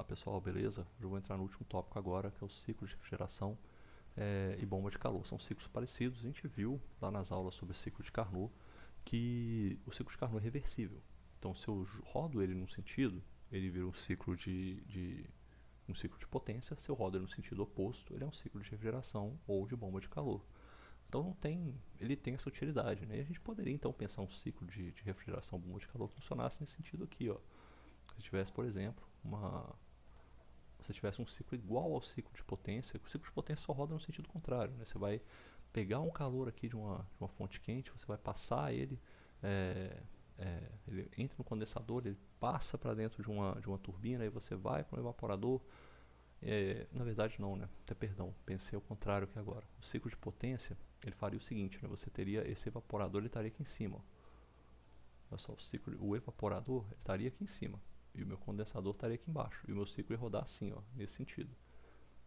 pessoal, beleza? Eu vou entrar no último tópico agora, que é o ciclo de refrigeração e bomba de calor. São ciclos parecidos, a gente viu lá nas aulas sobre ciclo de Carnot que o ciclo de Carnot é reversível. Então, se eu rodo ele num sentido, ele vira um ciclo de potência. Se eu rodo ele no sentido oposto, ele é um ciclo de refrigeração ou de bomba de calor. Então ele tem essa utilidade, né? E a gente poderia então pensar um ciclo de refrigeração bomba de calor que funcionasse nesse sentido aqui, ó. Se tivesse, por exemplo, se tivesse um ciclo igual ao ciclo de potência, o ciclo de potência só roda no sentido contrário, né? Você vai pegar um calor aqui de uma fonte quente, você vai passar ele, é, ele entra no condensador, ele passa para dentro de uma turbina, aí você vai para um evaporador. Na verdade não, né? Até perdão, pensei ao contrário aqui agora. O ciclo de potência, ele faria o seguinte, né? Você teria esse evaporador, ele estaria aqui em cima, ó. Olha só, o evaporador ele estaria aqui em cima e o meu condensador estaria aqui embaixo. E o meu ciclo ia rodar assim, ó, nesse sentido.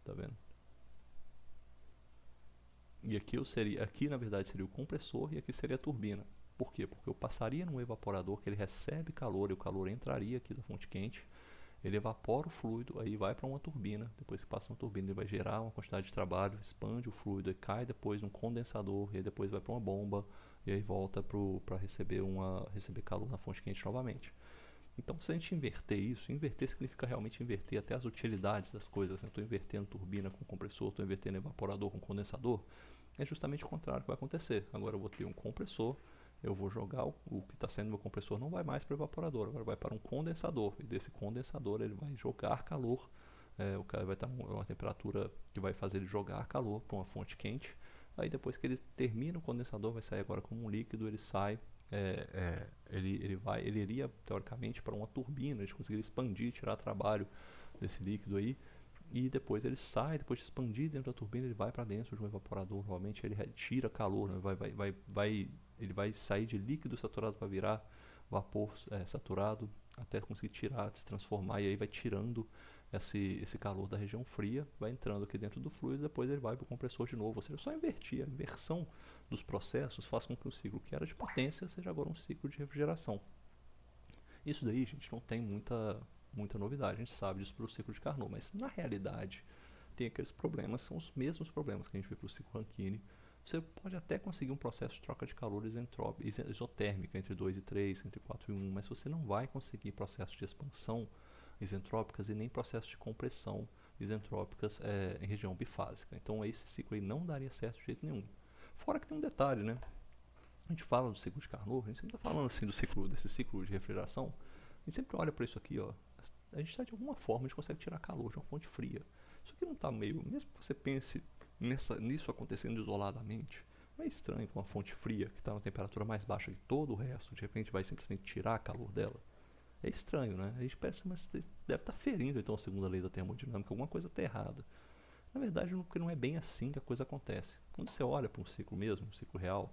Tá vendo? E aqui na verdade seria o compressor e aqui seria a turbina. Por quê? Porque eu passaria num evaporador que ele recebe calor e o calor entraria aqui da fonte quente. Ele evapora o fluido, aí vai para uma turbina. Depois que passa uma turbina, ele vai gerar uma quantidade de trabalho, expande o fluido e cai depois num condensador, e aí depois vai para uma bomba, e aí volta para receber calor na fonte quente novamente. Então, se a gente inverter isso, inverter significa realmente inverter até as utilidades das coisas. Né? Estou invertendo turbina com compressor, estou invertendo evaporador com condensador. É justamente o contrário que vai acontecer. Agora eu vou ter um compressor, eu vou jogar o que está sendo meu compressor, não vai mais para o evaporador, agora vai para um condensador. E desse condensador ele vai jogar calor, o cara vai estar uma temperatura que vai fazer ele jogar calor para uma fonte quente. Aí depois que ele termina o condensador, vai sair agora como um líquido, ele sai ele iria teoricamente para uma turbina, a gente conseguiria expandir, tirar trabalho desse líquido aí, e depois ele sai, depois de expandir dentro da turbina, ele vai para dentro de um evaporador, novamente ele retira calor, né? Ele vai sair de líquido saturado para virar vapor saturado, até conseguir tirar, se transformar, e aí vai tirando esse calor da região fria, vai entrando aqui dentro do fluido, depois ele vai para o compressor de novo, ou seja, só invertir, a inversão dos processos faz com que o ciclo que era de potência seja agora um ciclo de refrigeração. Isso daí, gente, não tem muita novidade, a gente sabe disso para o ciclo de Carnot, mas na realidade tem aqueles problemas, são os mesmos problemas que a gente vê para o ciclo Rankine. Você pode até conseguir um processo de troca de calor isotérmica entre 2 e 3, entre 4 e 1, mas você não vai conseguir processos de expansão isentrópicas e nem processos de compressão isentrópicas em região bifásica. Então esse ciclo aí não daria certo de jeito nenhum. Fora que tem um detalhe, né? A gente fala do ciclo de Carnot, a gente sempre está falando assim desse ciclo de refrigeração. A gente sempre olha para isso aqui, ó. A gente está de alguma forma, a gente consegue tirar calor de uma fonte fria. Isso aqui não está meio, mesmo que você pense nisso acontecendo isoladamente, não é estranho que uma fonte fria que está numa temperatura mais baixa que todo o resto, de repente vai simplesmente tirar calor dela. É estranho, né? A gente pensa, mas deve estar ferindo então a segunda lei da termodinâmica, alguma coisa está errada. Na verdade, porque não é bem assim que a coisa acontece. Quando você olha para um ciclo mesmo, um ciclo real,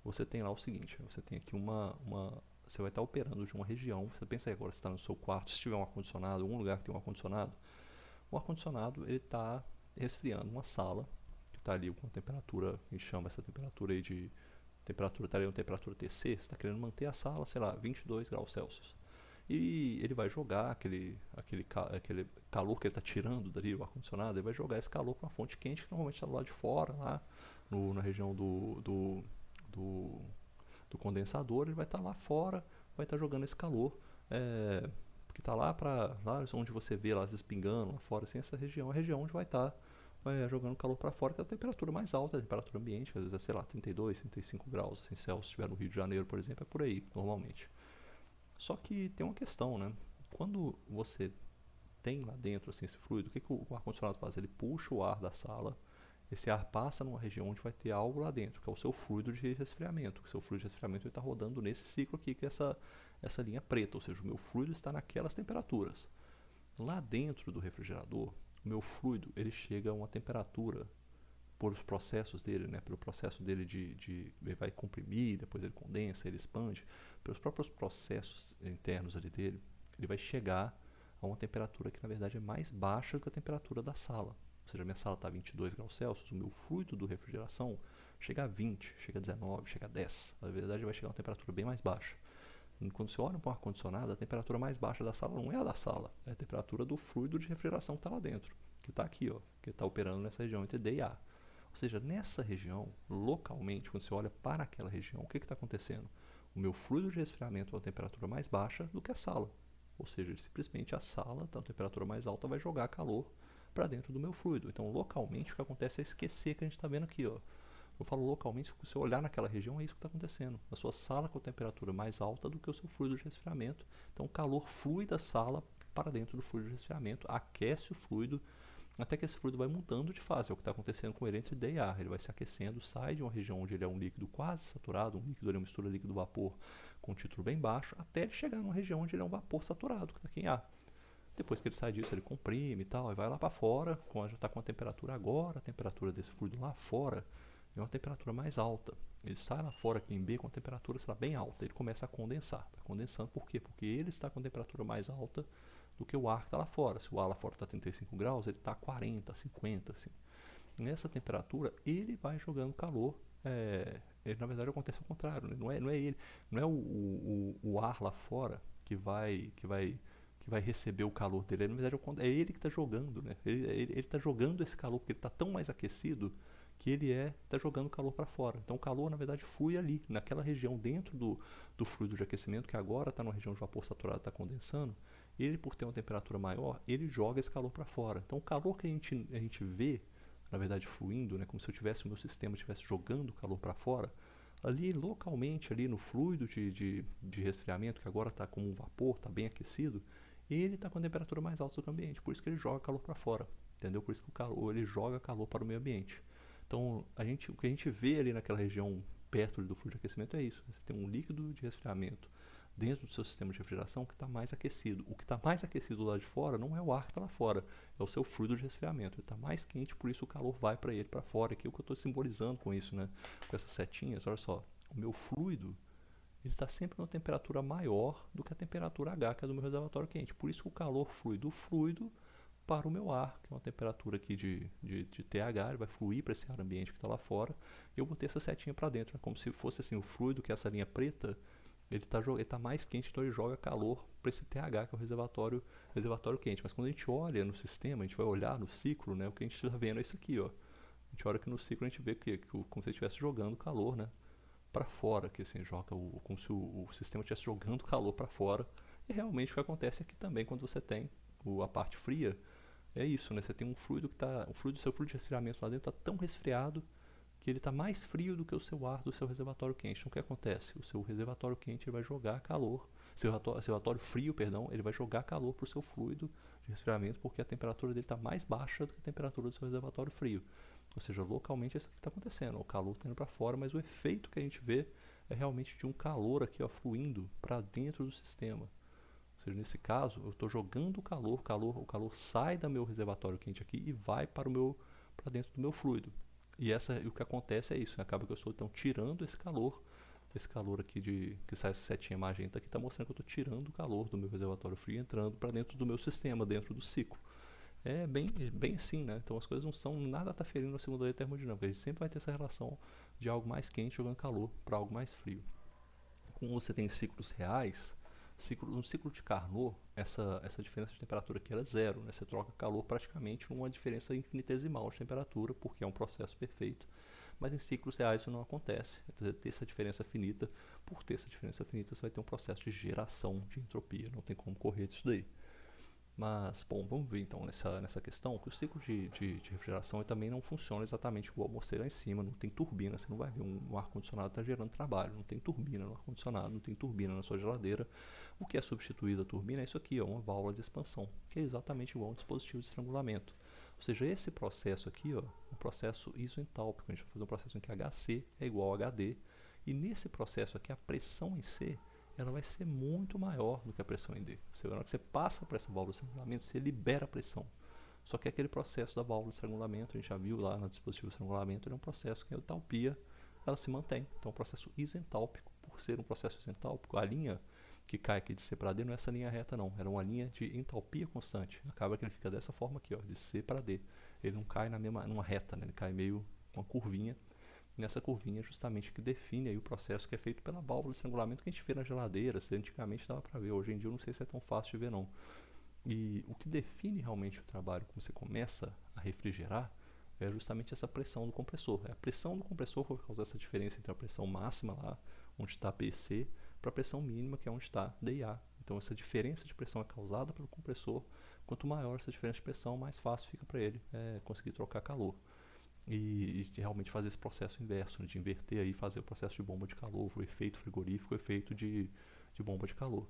você tem lá o seguinte, você tem aqui você vai estar operando de uma região, você pensa aí agora, você está no seu quarto, se tiver um ar-condicionado, algum lugar que tem um ar-condicionado, o ar-condicionado ele está resfriando uma sala, que está ali com uma temperatura, a gente chama essa temperatura aí de temperatura, estaria uma temperatura TC, você está querendo manter a sala, sei lá, 22 graus Celsius. E ele vai jogar aquele calor que ele está tirando dali, o ar-condicionado, ele vai jogar esse calor para uma fonte quente que normalmente está do lado de fora, lá na região do, do condensador, ele vai estar lá fora, vai estar jogando esse calor, que está lá onde você vê lá pingando lá fora, assim, essa região, a região onde vai estar jogando calor para fora, que é a temperatura mais alta, a temperatura ambiente, às vezes é, sei lá, 32, 35 graus, assim, Celsius, se estiver no Rio de Janeiro, por exemplo, é por aí, normalmente. Só que tem uma questão, né? Quando você tem lá dentro assim, esse fluido, o que o ar-condicionado faz? Ele puxa o ar da sala, esse ar passa numa região onde vai ter algo lá dentro, que é o seu fluido de resfriamento. O seu fluido de resfriamento está rodando nesse ciclo aqui, que é essa linha preta, ou seja, o meu fluido está naquelas temperaturas. Lá dentro do refrigerador, o meu fluido ele chega a uma temperatura por os processos dele, né, pelo processo dele ele vai comprimir, depois ele condensa, ele expande, pelos próprios processos internos ali dele, ele vai chegar a uma temperatura que na verdade é mais baixa do que a temperatura da sala. Ou seja, a minha sala está a 22 graus Celsius, o meu fluido de refrigeração chega a 20, chega a 19, chega a 10. Na verdade vai chegar a uma temperatura bem mais baixa. Quando você olha para um ar-condicionado, a temperatura mais baixa da sala não é a da sala, é a temperatura do fluido de refrigeração que está lá dentro, que está aqui, ó, que está operando nessa região entre D e A. Ou seja, nessa região, localmente, quando você olha para aquela região, o que está acontecendo? O meu fluido de resfriamento é uma temperatura mais baixa do que a sala. Ou seja, simplesmente a sala, tá, a temperatura mais alta, vai jogar calor para dentro do meu fluido. Então, localmente, o que acontece é esquecer que a gente está vendo aqui, ó. Eu falo localmente, se você olhar naquela região, é isso que está acontecendo. A sua sala com a temperatura mais alta do que o seu fluido de resfriamento. Então, o calor flui da sala para dentro do fluido de resfriamento, aquece o fluido, até que esse fluido vai mudando de fase. É o que está acontecendo com ele entre D e A. Ele vai se aquecendo, sai de uma região onde ele é um líquido quase saturado, um líquido ali, uma mistura líquido-vapor com um título bem baixo, até ele chegar numa região onde ele é um vapor saturado, que está aqui em A. Depois que ele sai disso, ele comprime e tal, e vai lá para fora, já está com a temperatura agora, a temperatura desse fluido lá fora é uma temperatura mais alta. Ele sai lá fora aqui em B com a temperatura será bem alta, ele começa a condensar. Vai condensando por quê? Porque ele está com a temperatura mais alta do que o ar que está lá fora. Se o ar lá fora está 35 graus, ele está 40, 50, assim. Nessa temperatura, ele vai jogando calor. Ele, na verdade, acontece ao contrário, né? Não é o ar lá fora que vai receber o calor dele. Na verdade, é ele que está jogando, né? Ele está jogando esse calor porque ele está tão mais aquecido que ele está jogando calor para fora. Então o calor, na verdade, flui ali, naquela região dentro do fluido de aquecimento, que agora está numa região de vapor saturado, está condensando. Ele, por ter uma temperatura maior, ele joga esse calor para fora. Então o calor que a gente vê, na verdade, fluindo, né, como se eu tivesse o meu sistema estivesse jogando calor para fora, ali localmente, ali no fluido de resfriamento, que agora está como um vapor, está bem aquecido, ele está com a temperatura mais alta do ambiente, por isso que ele joga calor para fora, entendeu? Por isso que o calor, ele joga calor para o meio ambiente. Então, o que a gente vê ali naquela região perto do fluido de aquecimento é isso. Você tem um líquido de resfriamento dentro do seu sistema de refrigeração que está mais aquecido. O que está mais aquecido lá de fora não é o ar que está lá fora, é o seu fluido de resfriamento. Ele está mais quente, por isso o calor vai para ele, para fora. Aqui é o que eu estou simbolizando com isso, né? Com essas setinhas. Olha só, o meu fluido ele está sempre numa temperatura maior do que a temperatura H, que é do meu reservatório quente. Por isso que o calor flui do fluido para o meu ar, que é uma temperatura aqui de TH, ele vai fluir para esse ar ambiente que está lá fora, e eu botei essa setinha para dentro, né? Como se fosse assim, o fluido, que é essa linha preta, ele está mais quente, então ele joga calor para esse TH, que é o reservatório quente. Mas quando a gente olha no sistema, a gente vai olhar no ciclo, né, o que a gente está vendo é isso aqui, ó. A gente olha que no ciclo a gente vê que como se ele estivesse jogando calor, né, para fora, que assim, joga como se o sistema estivesse jogando calor para fora. E realmente o que acontece aqui também quando você tem a parte fria, é isso, né? Você tem um fluido que está, seu fluido de resfriamento lá dentro está tão resfriado que ele está mais frio do que o seu ar do seu reservatório quente. Então o que acontece? O seu reservatório quente ele vai jogar calor, seu reservatório frio, perdão, ele vai jogar calor para o seu fluido de resfriamento porque a temperatura dele está mais baixa do que a temperatura do seu reservatório frio. Ou seja, localmente é isso que está acontecendo. O calor está indo para fora, mas o efeito que a gente vê é realmente de um calor aqui, ó, fluindo para dentro do sistema. Ou seja, nesse caso, eu estou jogando o calor sai do meu reservatório quente aqui e vai para dentro do meu fluido. E o que acontece é isso, né? Acaba que eu estou então tirando esse calor aqui que sai essa setinha magenta aqui está mostrando que eu estou tirando o calor do meu reservatório frio e entrando para dentro do meu sistema, dentro do ciclo. É bem assim, né? Então as coisas não são, nada está ferindo na segunda lei termodinâmica. A gente sempre vai ter essa relação de algo mais quente jogando calor para algo mais frio. Como você tem ciclos reais, no ciclo de Carnot, essa diferença de temperatura aqui é zero, né? Você troca calor praticamente numa diferença infinitesimal de temperatura, porque é um processo perfeito. Mas em ciclos reais isso não acontece. Então, ter essa diferença finita, por ter essa diferença finita, você vai ter um processo de geração de entropia. Não tem como correr disso daí. Mas, bom, vamos ver então nessa questão que o ciclo de refrigeração também não funciona exatamente igual eu mostrei lá em cima, não tem turbina, você não vai ver um ar-condicionado está gerando trabalho, não tem turbina no ar-condicionado, não tem turbina na sua geladeira. O que é substituído a turbina é isso aqui, ó, uma válvula de expansão, que é exatamente igual a um dispositivo de estrangulamento. Ou seja, esse processo aqui, ó, um processo isentálpico, a gente vai fazer um processo em que HC é igual a HD, e nesse processo aqui a pressão em C ela vai ser muito maior do que a pressão em D. Na hora que você passa por essa válvula de estrangulamento, você libera a pressão. Só que aquele processo da válvula de estrangulamento, a gente já viu lá no dispositivo de estrangulamento, ele é um processo que a entalpia ela se mantém. Então é um processo isentálpico. Por ser um processo isentálpico, a linha que cai aqui de C para D não é essa linha reta não, era uma linha de entalpia constante. Acaba que ele fica dessa forma aqui, ó, de C para D. Ele não cai numa reta, né? Ele cai meio uma curvinha. nessa curvinha justamente que define aí o processo que é feito pela válvula de estrangulamento que a gente vê na geladeira. Se antigamente dava para ver, hoje em dia eu não sei se é tão fácil de ver não. E o que define realmente o trabalho quando você começa a refrigerar é justamente essa pressão do compressor. É a pressão do compressor que vai causar essa diferença entre a pressão máxima lá, onde está B e C, para a pressão mínima, que é onde está D e A. Então essa diferença de pressão é causada pelo compressor. Quanto maior essa diferença de pressão, mais fácil fica para ele conseguir trocar calor. E realmente fazer esse processo inverso, né, de inverter aí, fazer o processo de bomba de calor, o efeito frigorífico, o efeito de bomba de calor.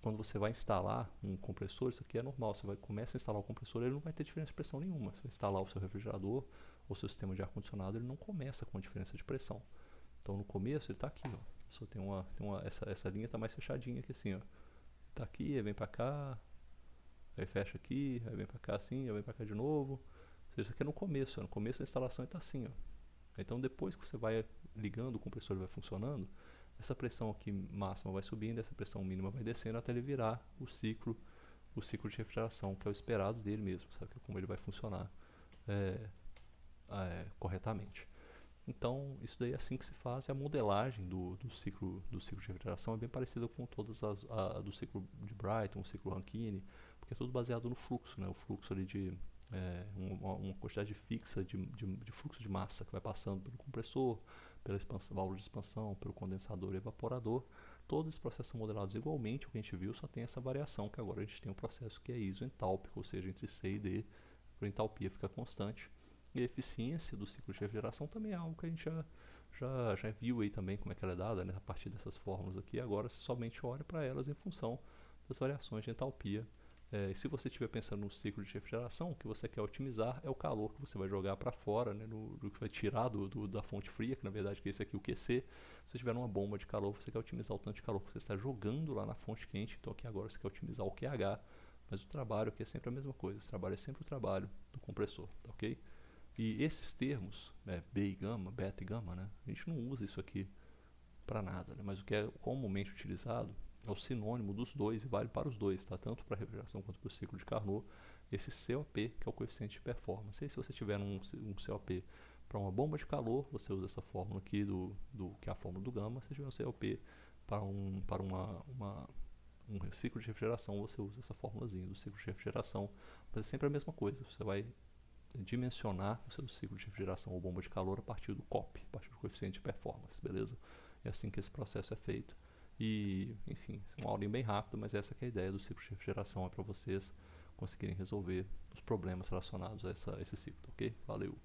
Quando você vai instalar um compressor, isso aqui é normal, começa a instalar o compressor, ele não vai ter diferença de pressão nenhuma. Você vai instalar o seu refrigerador ou seu sistema de ar-condicionado, ele não começa com a diferença de pressão. Então no começo ele está aqui, ó. Só tem essa linha está mais fechadinha aqui assim, ó. Tá aqui, aí vem para cá, aí fecha aqui, aí vem para cá assim, aí vem para cá de novo. Ou seja, isso aqui é no começo, ó. No começo da instalação ele está assim, ó. Então depois que você vai ligando o compressor, ele vai funcionando, essa pressão aqui máxima vai subindo, essa pressão mínima vai descendo até ele virar o ciclo de refrigeração, que é o esperado dele mesmo, sabe? Como ele vai funcionar corretamente. Então, isso daí é assim que se faz, e a modelagem do ciclo de refrigeração é bem parecida com todas do ciclo de Brighton, o ciclo Rankine, porque é tudo baseado no fluxo, né? O fluxo ali de uma quantidade fixa de fluxo de massa que vai passando pelo compressor, pela válvula de expansão, pelo condensador e evaporador. Todos esses processos são modelados igualmente, o que a gente viu só tem essa variação, que agora a gente tem um processo que é isoentálpico, ou seja, entre C e D, a entalpia fica constante. E a eficiência do ciclo de refrigeração também é algo que a gente já viu aí também como é que ela é dada, né, a partir dessas fórmulas aqui. Agora você somente olha para elas em função das variações de entalpia. E se você estiver pensando no ciclo de refrigeração, o que você quer otimizar é o calor que você vai jogar para fora, né, do que vai tirar da fonte fria, que na verdade que esse aqui é o QC. Se você tiver uma bomba de calor, você quer otimizar o tanto de calor que você está jogando lá na fonte quente. Então aqui agora você quer otimizar o QH, mas o trabalho aqui é sempre a mesma coisa. Esse trabalho é sempre o trabalho do compressor, tá ok? E esses termos, né, B e gama, beta e gama, né, a gente não usa isso aqui para nada, né, mas o que é comumente utilizado é o sinônimo dos dois e vale para os dois, tá? Tanto para a refrigeração quanto para o ciclo de Carnot, esse COP, que é o coeficiente de performance. E se você tiver um COP para uma bomba de calor, você usa essa fórmula aqui, que é a fórmula do gama. Se tiver um COP para um ciclo de refrigeração, você usa essa fórmulazinha do ciclo de refrigeração, mas é sempre a mesma coisa. Você vai dimensionar o seu ciclo de refrigeração ou bomba de calor a partir do COP, a partir do coeficiente de performance, beleza? É assim que esse processo é feito. E, enfim, uma aulinha bem rápida, mas essa que é a ideia do ciclo de refrigeração, é para vocês conseguirem resolver os problemas relacionados a esse ciclo, ok? Valeu!